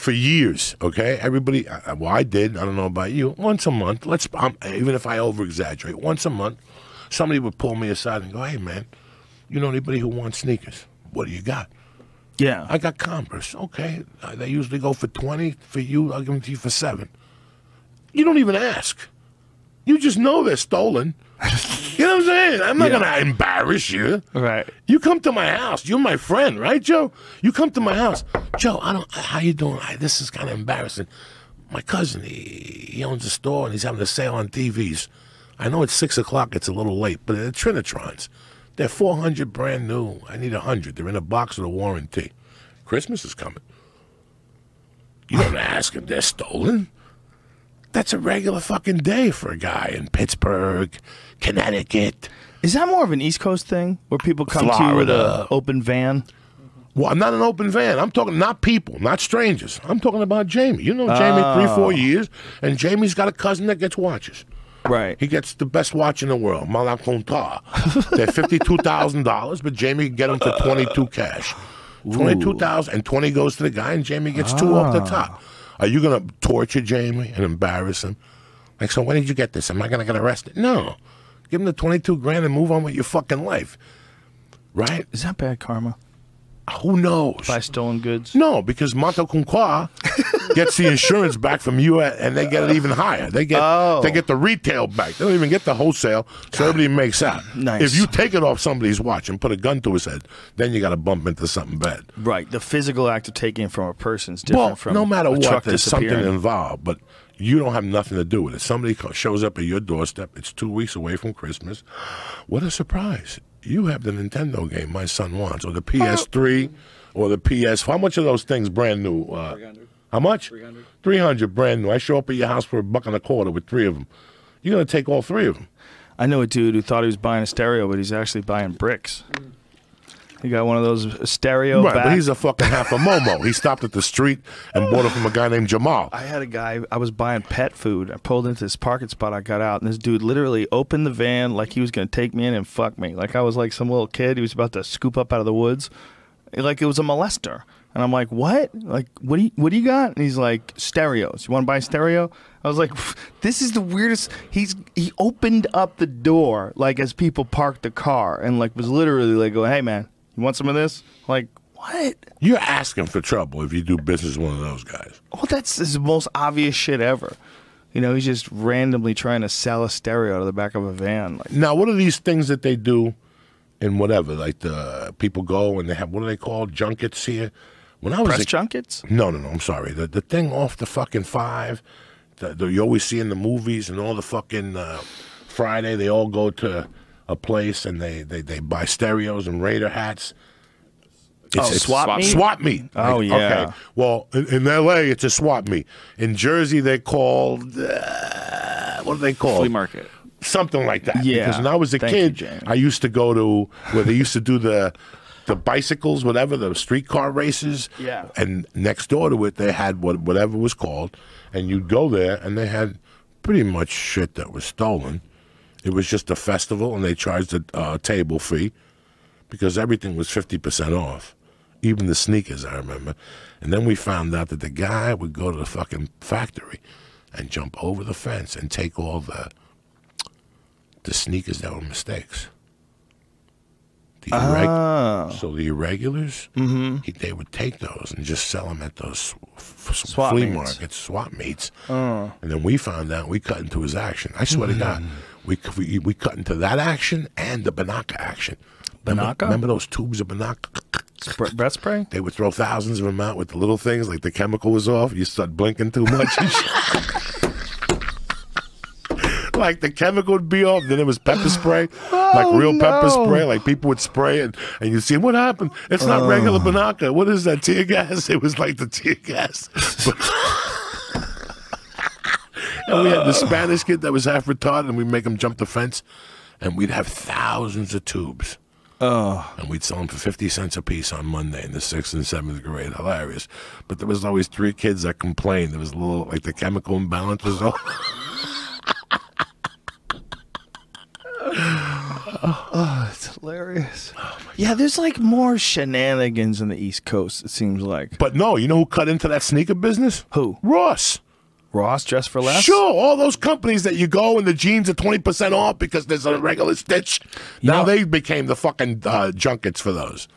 for years, okay? Everybody, well, I did. I don't know about you. Once a month, even if I over-exaggerate, once a month, somebody would pull me aside and go, hey, man, you know anybody who wants sneakers? What do you got? Yeah. I got Converse. Okay. They usually go for 20. For you, I'll give them to you for 7. You don't even ask. You just know they're stolen. You know what I'm saying? I'm not going to embarrass you. Right. You come to my house. You're my friend, right, Joe? You come to my house. Joe, how you doing? This is kind of embarrassing. My cousin, he owns a store, and he's having a sale on TVs. I know it's 6 o'clock. It's a little late, but they're Trinitrons. They're 400 brand new. I need 100. They're in a box with a warranty. Christmas is coming. You don't ask if they're stolen. That's a regular fucking day for a guy in Pittsburgh, Connecticut. Is that more of an East Coast thing where people come to you with an open van? Well, I'm not an open van. I'm talking not people, not strangers. I'm talking about Jamie. You know Jamie 3-4 years, and Jamie's got a cousin that gets watches. Right. He gets the best watch in the world, Malaconta. They're $52,000, but Jamie can get them for 22 cash. 22,000 and 20 goes to the guy, and Jamie gets 2 off the top. Are you going to torture Jamie and embarrass him? Like, so when did you get this? Am I going to get arrested? No. Give him the 22 grand and move on with your fucking life. Right? Is that bad karma? Who knows? Buy stolen goods? No, because Montecunqua gets the insurance back from you, and they get it even higher. They get the retail back. They don't even get the wholesale, so everybody makes out. Nice. If you take it off somebody's watch and put a gun to his head, then you got to bump into something bad. Right. The physical act of taking it from a person is different from no matter a what, truck there's something disappearing. involved, but you don't have nothing to do with it. Somebody shows up at your doorstep. It's 2 weeks away from Christmas. What a surprise. You have the Nintendo game my son wants, or the PS3, or the PS. How much are those things brand new? 300. How much? 300. 300 brand new. I show up at your house for $1.25 with 3 of them. You're going to take all 3 of them. I know a dude who thought he was buying a stereo, but he's actually buying bricks. He got one of those stereo Right, back. but he's a fucking half a Momo. He stopped at the street and bought it from a guy named Jamal. I had a guy, I was buying pet food. I pulled into this parking spot, I got out, and this dude literally opened the van like he was going to take me in and fuck me. Like I was like some little kid he was about to scoop up out of the woods. Like it was a molester. And I'm like, what? Like, what do you got? And he's like, stereos. You want to buy a stereo? I was like, this is the weirdest. He opened up the door like as people parked the car and like was literally like going, hey man, you want some of this? Like, what? You're asking for trouble if you do business with one of those guys. Well, that's the most obvious shit ever. You know, he's just randomly trying to sell a stereo out of the back of a van. Like, now, what are these things that they do in whatever? Like the people go and they have, what are they called? Junkets here? When I was press junkets? No, I'm sorry. The thing off the fucking 5 that you always see in the movies and all the fucking Friday, they all go to a place and they buy stereos and Raider hats. It's swap meet? Swap meet. Oh, yeah. Okay. Well, in L.A., it's a swap meet. In Jersey, they're called, what are they called? Flea market. Something like that. Yeah. Because when I was a Thank kid, you, Jamie. I used to go to where they used to do the bicycles, whatever, the streetcar races. Yeah. And next door to it, they had whatever was called. And you'd go there, and they had pretty much shit that was stolen. It was just a festival, and they charged a table fee because everything was 50% off. Even the sneakers, I remember. And then we found out that the guy would go to the fucking factory and jump over the fence and take all the sneakers that were mistakes. So the irregulars, they would take those and just sell them at those Swap flea meets. markets, swap meets. And then we found out, we cut into his action. I swear to God, we cut into that action and the Banaka action. Remember those tubes of Banaka? Breath spray? They would throw thousands of them out with the little things, like the chemical was off. You start blinking too much. Like the chemical would be off, then it was pepper spray, like real pepper spray, like people would spray it, and you see what happened. It's not regular Banaka. What is that, tear gas? It was like the tear gas. And we had the Spanish kid that was half retarded, and we'd make him jump the fence, and we'd have thousands of tubes. And we'd sell them for 50 cents a piece on Monday in the 6th and 7th grade. Hilarious. But there was always 3 kids that complained. There was a little, like the chemical imbalance was all. Oh, it's hilarious. Oh, my Yeah, there's like more shenanigans in the East Coast, it seems like. But no, you know who cut into that sneaker business? Who? Ross. Ross, Dress for Less? Sure, all those companies that you go and the jeans are 20% off because there's a regular stitch. Now they became the fucking junkets for those.